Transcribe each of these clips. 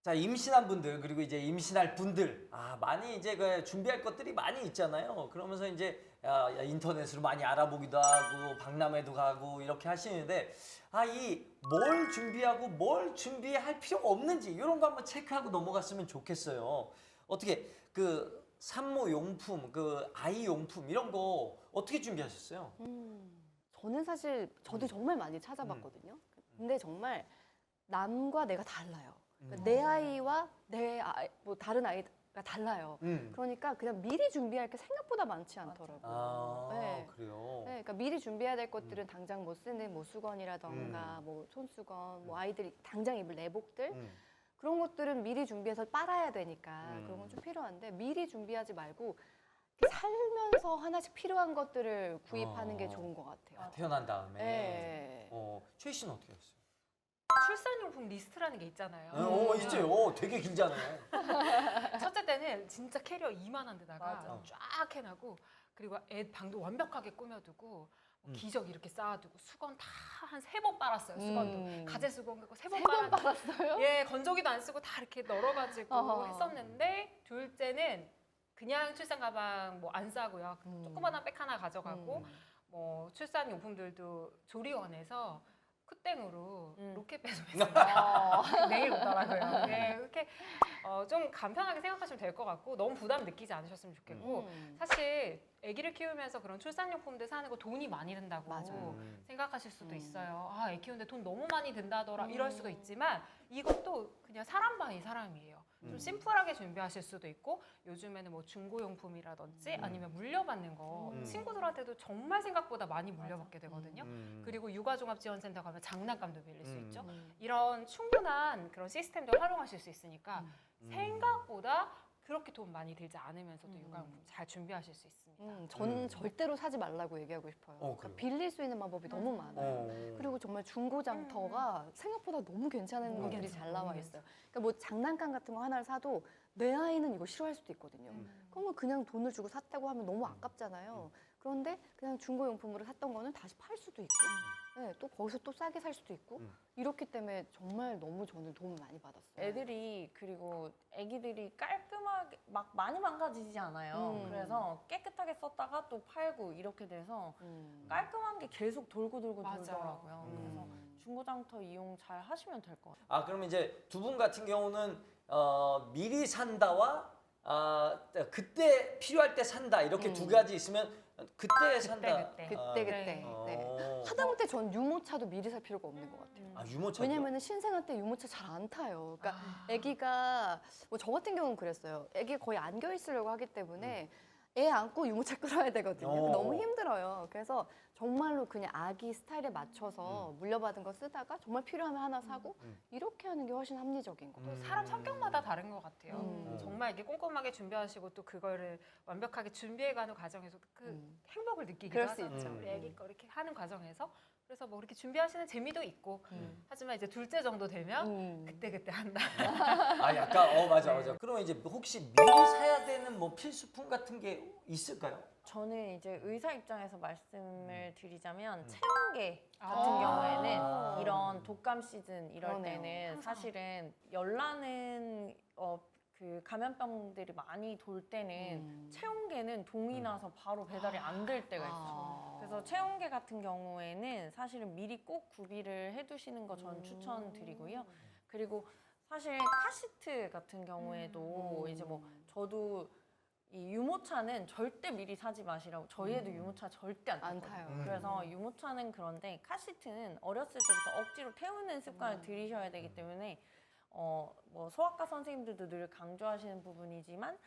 자, 임신한 분들 그리고 이제 임신할 분들 많이 이제 그 준비할 것들이 많이 있잖아요. 그러면서 이제 인터넷으로 많이 알아보기도 하고 박람회도 가고 이렇게 하시는데 이 뭘 준비하고 뭘 준비할 필요가 없는지 이런 거 한번 체크하고 넘어갔으면 좋겠어요. 어떻게 그 산모 용품, 그 아이 용품 이런 거 어떻게 준비하셨어요? 저는 사실 저도 정말 많이 찾아봤거든요. 근데 정말 남과 내가 달라요. 그러니까 내 아이와 내 아이, 뭐 다른 아이가 달라요. 그러니까 그냥 미리 준비할 게 생각보다 많지 않더라고요. 네. 그래요. 네, 그러니까 미리 준비해야 될 것들은 당장 못 쓰는 뭐 수건이라던가 뭐 손수건, 뭐 아이들이 당장 입을 내복들 그런 것들은 미리 준비해서 빨아야 되니까 그런 건 좀 필요한데 미리 준비하지 말고 이렇게 살면서 하나씩 필요한 것들을 구입하는 게 좋은 것 같아요. 태어난 다음에. 네. 최희 씨는 어떻게 했어요? 출산용품 리스트라는 게 있잖아요. 있죠. 되게 길잖아요. 첫째 때는 진짜 캐리어 이만한 데다가 맞아. 쫙 해놔고 그리고 애 방도 완벽하게 꾸며두고 뭐 기저귀 이렇게 쌓아두고 수건 다 한 3번 빨았어요. 수건도 가재 수건 그거 3번 빨았어요? 예, 건조기도 안 쓰고 다 이렇게 널어가지고 어허. 했었는데 둘째는 그냥 출산 가방 뭐 안 싸고요. 조그마한 백 하나 가져가고 뭐 출산 용품들도 조리원에서 쿠땡으로 로켓 배송했어요. 내일 오더라고요. 네, 이렇게 좀 간편하게 생각하시면 될 것 같고 너무 부담 느끼지 않으셨으면 좋겠고 사실 아기를 키우면서 그런 출산용품들 사는 거 돈이 많이 든다고 맞아요. 생각하실 수도 있어요. 애 키우는데 돈 너무 많이 든다더라 이럴 수도 있지만 이것도 그냥 사람 바이 사람이에요. 좀 심플하게 준비하실 수도 있고 요즘에는 뭐 중고용품이라든지 아니면 물려받는 거 친구들한테도 정말 생각보다 많이 물려받게 되거든요. 그리고 육아종합지원센터 가면 장난감도 빌릴 수 있죠. 이런 충분한 그런 시스템도 활용하실 수 있으니까 생각보다 그렇게 돈 많이 들지 않으면서도 육아용품 잘 준비하실 수 있습니다. 저는 절대로 사지 말라고 얘기하고 싶어요. 그러니까 그래요? 빌릴 수 있는 방법이 너무 많아요. 그리고 정말 중고 장터가 생각보다 너무 괜찮은 것들이 잘 나와 있어요. 그러니까 뭐 장난감 같은 거 하나를 사도 내 아이는 이거 싫어할 수도 있거든요. 그러면 그냥 돈을 주고 샀다고 하면 너무 아깝잖아요. 그런데 그냥 중고용품으로 샀던 거는 다시 팔 수도 있고 네, 또 거기서 또 싸게 살 수도 있고 이렇기 때문에 정말 너무 저는 도움을 많이 받았어요. 애들이 그리고 애기들이 깔끔하게 막 많이 망가지지 않아요. 그래서 깨끗하게 썼다가 또 팔고 이렇게 돼서 깔끔한 게 계속 돌고 맞아. 돌더라고요. 그래서 중고장터 이용 잘 하시면 될 것 같아요. 그럼 이제 두 분 같은 경우는 미리 산다와 그때 필요할 때 산다 이렇게 두 가지 있으면 그때 산다. 그때. 그때 네. 네. 하다못해 전 유모차도 미리 살 필요가 없는 것 같아요. 유모차. 왜냐면은 신생아 때 유모차 잘 안 타요. 그러니까 아기가 뭐 저 같은 경우는 그랬어요. 아기가 거의 안겨 있으려고 하기 때문에 애 안고 유모차 끌어야 되거든요. 너무 힘들어요. 그래서 정말로 그냥 아기 스타일에 맞춰서 물려받은 거 쓰다가 정말 필요하면 하나 사고 이렇게 하는 게 훨씬 합리적인 것 같아요. 또 사람 성격마다 다른 것 같아요. 정말 이렇게 꼼꼼하게 준비하시고 또 그거를 완벽하게 준비해가는 과정에서 그 행복을 느끼기도 그럴 수 하잖아요. 있죠. 우리 애기 거 이렇게 하는 과정에서 그래서 뭐 이렇게 준비하시는 재미도 있고 하지만 이제 둘째 정도 되면 그때 한다. 약간 맞아. 그러면 이제 혹시 미리 사야 되는 뭐 필수품 같은 게 있을까요? 저는 이제 의사 입장에서 말씀을 드리자면 체온계 같은 경우에는 이런 독감 시즌 이럴 그러네요. 때는 사실은 열나는 그 감염병들이 많이 돌 때는 체온계는 동이 나서 바로 배달이 안 될 때가 있어요. 그래서 체온계 같은 경우에는 사실은 미리 꼭 구비를 해두시는 거 전 추천드리고요. 그리고 사실 카시트 같은 경우에도 이제 뭐 저도 이 유모차는 절대 미리 사지 마시라고 저희 애도 유모차 절대 안 안 타요. 타요. 그래서 유모차는 그런데 카시트는 어렸을 때부터 억지로 태우는 습관을 들이셔야 되기 때문에 뭐 소아과 선생님들도 늘 강조하시는 부분이지만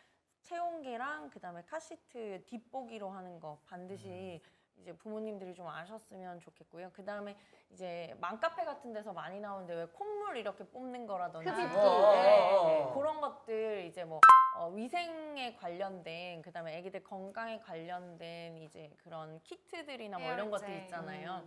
체온계랑 그다음에 카시트 뒷보기로 하는 거 반드시 이제 부모님들이 좀 아셨으면 좋겠고요. 그다음에 이제 맘카페 같은 데서 많이 나오는데 왜 콧물 이렇게 뽑는 거라든지 흡입기. 그런 것들 이제 뭐 위생에 관련된 그다음에 아기들 건강에 관련된 이제 그런 키트들이나 뭐 이런 것들 해열제. 있잖아요.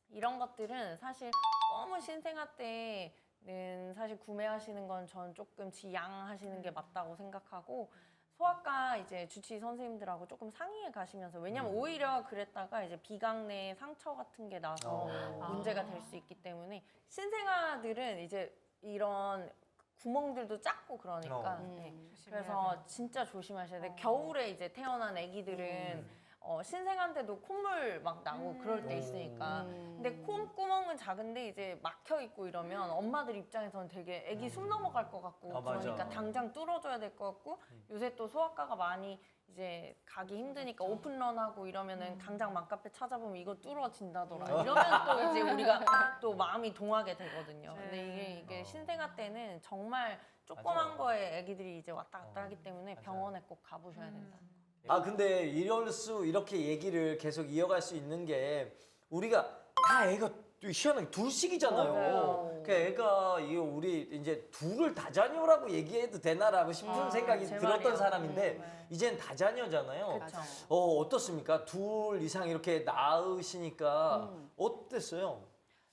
이런 것들은 사실 너무 신생아 때는 사실 구매하시는 건 전 조금 지양하시는 게 맞다고 생각하고 소아과 이제 주치의 선생님들하고 조금 상의해 가시면서 왜냐면 오히려 그랬다가 이제 비강 내 상처 같은 게 나서 문제가 될 수 있기 때문에 신생아들은 이제 이런 구멍들도 작고 그러니까 네. 그래서 진짜 조심하셔야 돼요. 겨울에 이제 태어난 아기들은 신생한테도 콧물 막 나고 그럴 때 있으니까. 근데 콧구멍은 작은데 이제 막혀 있고 이러면 엄마들 입장에서는 되게 아기 숨 넘어갈 것 같고 아, 맞아. 그러니까 당장 뚫어줘야 될 것 같고 요새 또 소아과가 많이 이제 가기 힘드니까 오픈런하고 이러면은 당장 맘카페 찾아보면 이거 뚫어진다더라. 이러면 또 이제 우리가 또 마음이 동하게 되거든요. 근데 이게 신생아 때는 정말 조그만 맞아요. 거에 아기들이 이제 왔다 갔다 하기 때문에 병원에 꼭 가보셔야 된다. 아 근데 이렇게 얘기를 계속 이어갈 수 있는 게 우리가 다 애가 희한하게 둘씩이잖아요. 맞아요. 그 애가 이게 우리 이제 둘을 다자녀라고 얘기해도 되나라고 싶은 생각이 제 들었던 말이에요. 사람인데 네. 이젠 다자녀잖아요. 그렇죠. 어떻습니까? 둘 이상 이렇게 낳으시니까 어땠어요?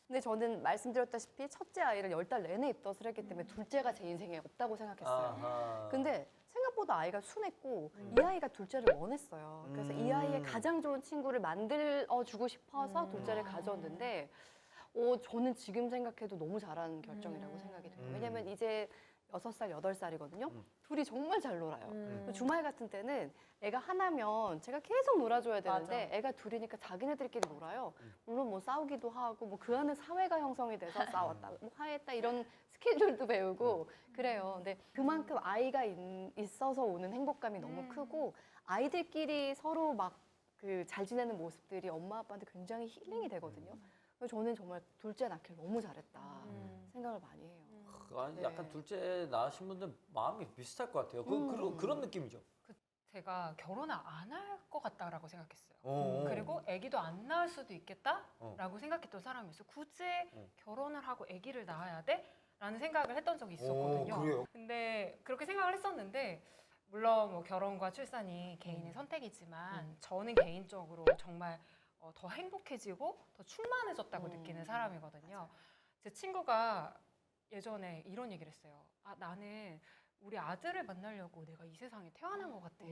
근데 저는 말씀드렸다시피 첫째 아이를 10달 내내 입덧을 했기 때문에 둘째가 제 인생에 없다고 생각했어요. 아하. 근데 생각보다 아이가 순했고 이 아이가 둘째를 원했어요. 그래서 이 아이의 가장 좋은 친구를 만들어주고 싶어서 둘째를 가졌는데 저는 지금 생각해도 너무 잘한 결정이라고 생각이 돼요. 왜냐면 이제 6살, 8살이거든요. 둘이 정말 잘 놀아요. 주말 같은 때는 애가 하나면 제가 계속 놀아줘야 되는데 애가 둘이니까 자기네들끼리 놀아요. 물론 뭐 싸우기도 하고 뭐 그 안에 사회가 형성이 돼서 싸웠다, 뭐 화했다 이런 스케줄도 배우고 그래요. 근데 그만큼 아이가 있어서 오는 행복감이 너무 크고 아이들끼리 서로 막 그 잘 지내는 모습들이 엄마 아빠한테 굉장히 힐링이 되거든요. 그래서 저는 정말 둘째 낳길 너무 잘했다 생각을 많이 해요. 약간 네. 둘째 낳으신 분들 마음이 비슷할 것 같아요. 그런 느낌이죠. 제가 결혼을 안 할 것 같다라고 생각했어요. 어. 그리고 아기도 안 낳을 수도 있겠다라고 생각했던 사람이었어요. 굳이 결혼을 하고 아기를 낳아야 돼? 라는 생각을 했던 적이 있었거든요. 그래요? 근데 그렇게 생각을 했었는데 물론 뭐 결혼과 출산이 개인의 선택이지만 저는 개인적으로 정말 더 행복해지고 더 충만해졌다고 느끼는 사람이거든요. 제 친구가 예전에 이런 얘기를 했어요. 아, 나는 우리 아들을 만나려고 내가 이 세상에 태어난 것 같아.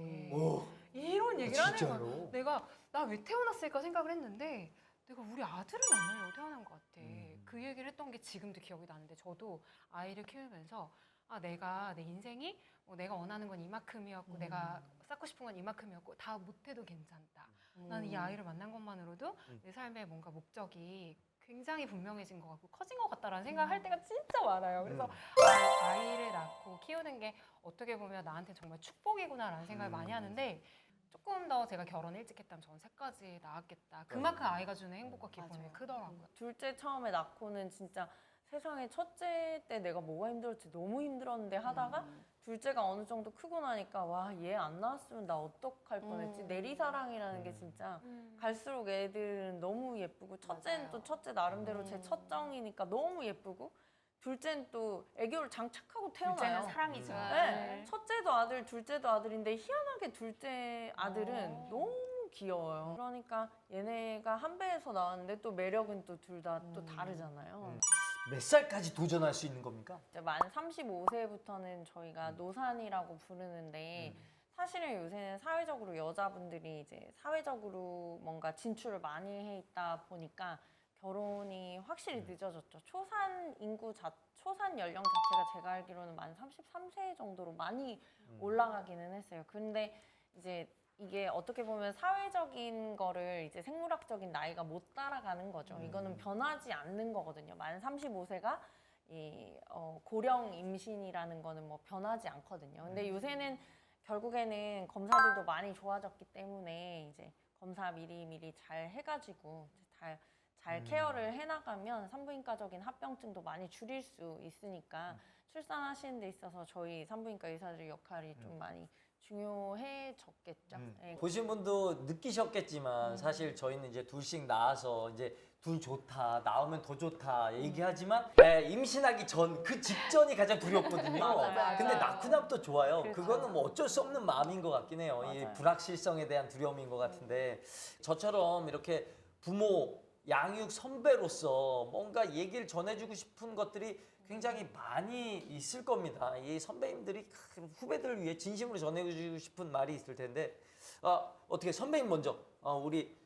이런 얘기를 하는 거야. 내가 나 왜 태어났을까 생각을 했는데 내가 우리 아들을 만나려고 태어난 것 같아. 그 얘기를 했던 게 지금도 기억이 나는데 저도 아이를 키우면서 아, 내가 내 인생이 내가 원하는 건 이만큼이었고 내가 쌓고 싶은 건 이만큼이었고 다 못해도 괜찮다. 나는 이 아이를 만난 것만으로도 내 삶의 뭔가 목적이 굉장히 분명해진 것 같고 커진 것 같다라는 생각을 할 때가 진짜 많아요. 그래서 아이를 낳고 키우는 게 어떻게 보면 나한테 정말 축복이구나라는 생각을 많이 하는데 조금 더 제가 결혼 일찍 했다면 저는 셋까지 낳았겠다. 그만큼 아이가 주는 행복과 기쁨이 크더라고요. 둘째 처음에 낳고는 진짜 세상에 첫째 때 내가 뭐가 힘들었지 너무 힘들었는데 하다가 둘째가 어느 정도 크고 나니까 와, 얘 안 나왔으면 나 어떡할 뻔했지. 내리사랑이라는 게 진짜 갈수록 애들은 너무 예쁘고 첫째는 또 첫째 나름대로 제 첫정이니까 너무 예쁘고 둘째는 또 애교를 장착하고 태어나요. 둘째는 사랑이죠. 네. 첫째도 아들, 둘째도 아들인데 희한하게 둘째 아들은 너무 귀여워요. 그러니까 얘네가 한 배에서 나왔는데 또 매력은 또 둘 다 또 다르잖아요. 몇 살까지 도전할 수 있는 겁니까? 이제 만 35세부터는 저희가 노산이라고 부르는데 사실은 요새는 사회적으로 여자분들이 이제 사회적으로 뭔가 진출을 많이 해 있다 보니까 결혼이 확실히 늦어졌죠. 초산 연령 자체가 제가 알기로는 만 33세 정도로 많이 올라가기는 했어요. 근데 이제 이게 어떻게 보면 사회적인 거를 이제 생물학적인 나이가 못 따라가는 거죠. 이거는 변하지 않는 거거든요. 만 35세가 고령 임신이라는 거는 뭐 변하지 않거든요. 근데 요새는 결국에는 검사들도 많이 좋아졌기 때문에 이제 검사 미리미리 잘 해가지고 잘 케어를 해나가면 산부인과적인 합병증도 많이 줄일 수 있으니까 출산하시는 데 있어서 저희 산부인과 의사들의 역할이 좀 많이 중요해졌겠죠. 네. 보신 분도 느끼셨겠지만 사실 저희는 이제 둘씩 낳아서 이제 둘 좋다, 낳으면 더 좋다 얘기하지만 임신하기 전 그 직전이 가장 두렵거든요. 맞아요. 근데 낳고 나면 또 좋아요. 그렇죠. 그거는 뭐 어쩔 수 없는 마음인 것 같긴 해요. 이 맞아요. 불확실성에 대한 두려움인 것 같은데 저처럼 이렇게 부모 양육 선배로서 뭔가 얘기를 전해주고 싶은 것들이 굉장히 많이 있을 겁니다. 이 선배님들이 후배들을 위해 진심으로 전해주고 싶은 말이 있을 텐데 어떻게 선배님 먼저 우리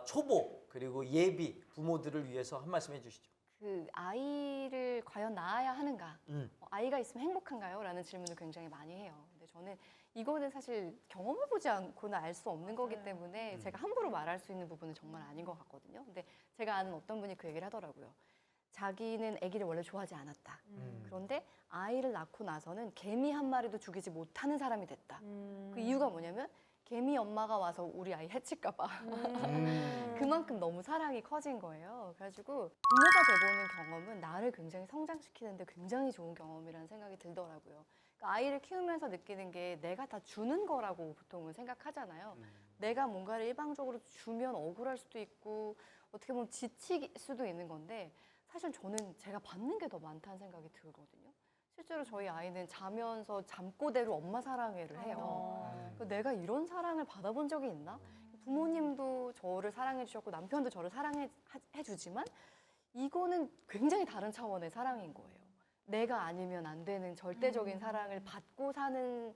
초보 그리고 예비 부모들을 위해서 한 말씀 해주시죠. 그 아이를 과연 낳아야 하는가? 음. 아이가 있으면 행복한가요? 라는 질문을 굉장히 많이 해요. 근데 저는 이거는 사실 경험해보지 않고는 알 수 없는 거기 때문에 제가 함부로 말할 수 있는 부분은 정말 아닌 것 같거든요. 근데 제가 아는 어떤 분이 그 얘기를 하더라고요. 자기는 아기를 원래 좋아하지 않았다. 그런데 아이를 낳고 나서는 개미 한 마리도 죽이지 못하는 사람이 됐다. 그 이유가 뭐냐면 개미 엄마가 와서 우리 아이 해칠까 봐. 그만큼 너무 사랑이 커진 거예요. 그래가지고 부모가 돼보는 경험은 나를 굉장히 성장시키는데 굉장히 좋은 경험이라는 생각이 들더라고요. 그러니까 아이를 키우면서 느끼는 게 내가 다 주는 거라고 보통은 생각하잖아요. 내가 뭔가를 일방적으로 주면 억울할 수도 있고 어떻게 보면 지칠 수도 있는 건데 사실 저는 제가 받는 게 더 많다는 생각이 들거든요. 실제로 저희 아이는 자면서 잠꼬대로 엄마 사랑해를 해요. 내가 이런 사랑을 받아본 적이 있나? 부모님도 저를 사랑해 주셨고 남편도 저를 사랑해 주지만 이거는 굉장히 다른 차원의 사랑인 거예요. 내가 아니면 안 되는 절대적인 사랑을 받고 사는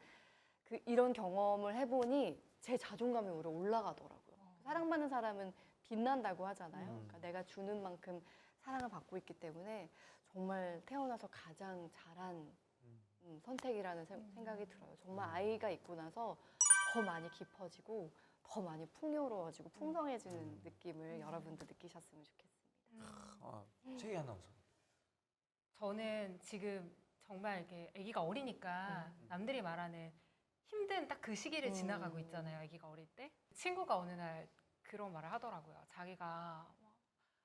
이런 경험을 해보니 제 자존감이 오히려 올라가더라고요. 사랑받는 사람은 빛난다고 하잖아요. 그러니까 내가 주는 만큼 사랑을 받고 있기 때문에 정말 태어나서 가장 잘한 선택이라는 생각이 들어요. 정말 아이가 있고 나서 더 많이 깊어지고 더 많이 풍요로워지고 풍성해지는 느낌을 여러분도 느끼셨으면 좋겠습니다. 최희 아나운서. 저는 지금 정말 이렇게 아기가 어리니까 남들이 말하는 힘든 딱 그 시기를 지나가고 있잖아요. 아기가 어릴 때. 친구가 어느 날 그런 말을 하더라고요. 자기가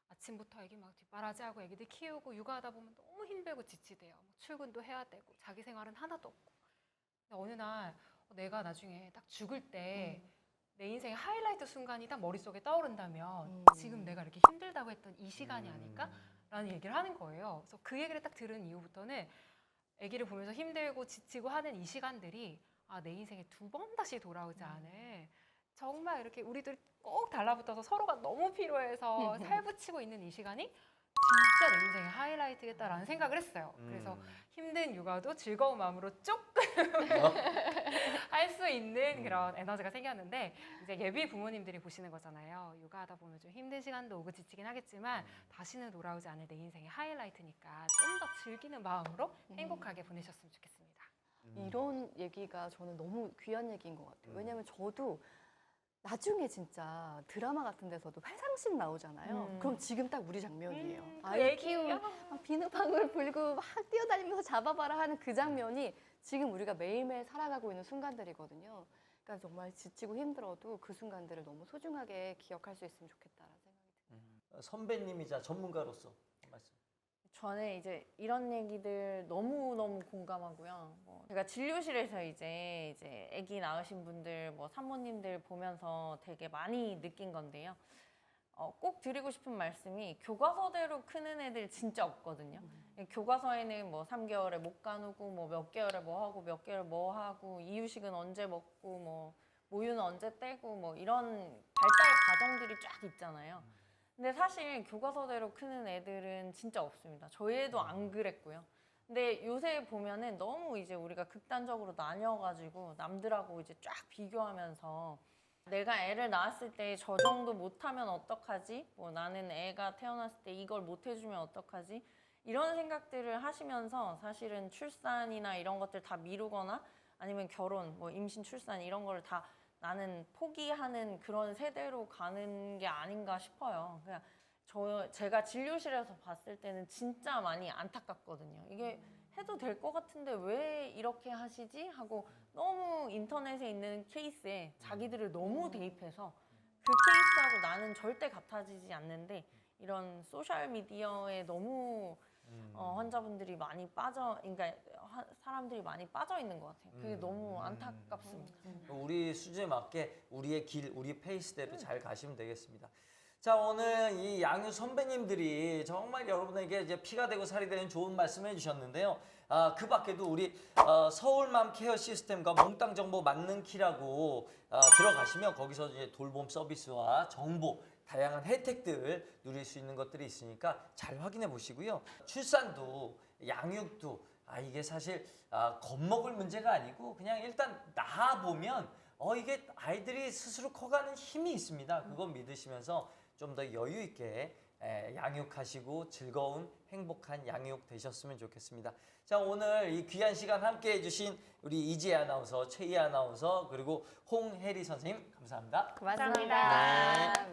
아침부터 아기 막 뒷바라지하고 아기들 키우고 육아하다 보면 너무 힘들고 지치대요. 뭐 출근도 해야 되고 자기 생활은 하나도 없고. 근데 어느 날 내가 나중에 딱 죽을 때 내 인생의 하이라이트 순간이 딱 머릿속에 떠오른다면 지금 내가 이렇게 힘들다고 했던 이 시간이 아닐까? 라는 얘기를 하는 거예요. 그래서 그 얘기를 딱 들은 이후부터는 아기를 보면서 힘들고 지치고 하는 이 시간들이 내 인생에 두 번 다시 돌아오지 않을 정말 이렇게 우리들 꼭 달라붙어서 서로가 너무 필요해서 살붙이고 있는 이 시간이 진짜 내 인생의 하이라이트겠다라는 생각을 했어요. 그래서 힘든 육아도 즐거운 마음으로 조금 할 수 있는 그런 에너지가 생겼는데 이제 예비 부모님들이 보시는 거잖아요. 육아하다 보면 좀 힘든 시간도 오고 지치긴 하겠지만 다시는 돌아오지 않을 내 인생의 하이라이트니까 좀 더 즐기는 마음으로 행복하게 보내셨으면 좋겠습니다. 이런 얘기가 저는 너무 귀한 얘기인 것 같아요. 왜냐면 저도 나중에 진짜 드라마 같은 데서도 회상씬 나오잖아요. 그럼 지금 딱 우리 장면이에요. 아이 키우면 막 비누방울 불고 막 뛰어다니면서 잡아봐라 하는 그 장면이 지금 우리가 매일매일 살아가고 있는 순간들이거든요. 그러니까 정말 지치고 힘들어도 그 순간들을 너무 소중하게 기억할 수 있으면 좋겠다라는 생각이 들어요. 선배님이자 전문가로서 한 말씀. 저는 이제 이런 얘기들 너무너무 공감하고요. 제가 진료실에서 이제 아기 낳으신 분들, 산모님들 보면서 되게 많이 느낀 건데요. 꼭 드리고 싶은 말씀이 교과서대로 크는 애들 진짜 없거든요. 교과서에는 3개월에 못 가누고 몇 개월에 뭐 하고 몇 개월에 뭐 하고 이유식은 언제 먹고 모유는 언제 떼고 이런 발달 과정들이 쫙 있잖아요. 근데 사실 교과서대로 크는 애들은 진짜 없습니다. 저희 애도 안 그랬고요. 근데 요새 보면은 너무 이제 우리가 극단적으로 나뉘어가지고 남들하고 이제 쫙 비교하면서 내가 애를 낳았을 때 저 정도 못하면 어떡하지? 나는 애가 태어났을 때 이걸 못 해주면 어떡하지? 이런 생각들을 하시면서 사실은 출산이나 이런 것들 다 미루거나 아니면 결혼, 임신, 출산 이런 거를 다 나는 포기하는 그런 세대로 가는 게 아닌가 싶어요. 그냥 제가 진료실에서 봤을 때는 진짜 많이 안타깝거든요. 이게 해도 될 것 같은데 왜 이렇게 하시지? 하고 너무 인터넷에 있는 케이스에 자기들을 너무 대입해서 그 케이스하고 나는 절대 같아지지 않는데 이런 소셜 미디어에 너무 환자분들이 많이 그러니까 사람들이 많이 빠져 있는 것 같아요. 그게 너무 안타깝습니다. 우리 수준에 맞게 우리의 길, 우리 페이스대로 잘 가시면 되겠습니다. 자, 오늘 이 양육 선배님들이 정말 여러분에게 이제 피가 되고 살이 되는 좋은 말씀 해주셨는데요. 그 밖에도 우리 서울맘 케어 시스템과 몽땅 정보 만능 키라고 들어가시면 거기서 이제 돌봄 서비스와 정보, 다양한 혜택들 누릴 수 있는 것들이 있으니까 잘 확인해 보시고요. 출산도 양육도 이게 사실 겁먹을 문제가 아니고 그냥 일단 낳아 보면 이게 아이들이 스스로 커가는 힘이 있습니다. 그거 믿으시면서 좀 더 여유 있게 양육하시고 즐거운 행복한 양육 되셨으면 좋겠습니다. 자, 오늘 이 귀한 시간 함께 해주신 우리 이지혜 아나운서, 최희 아나운서, 그리고 홍혜리 선생님 감사합니다. 고맙습니다. 감사합니다. 네.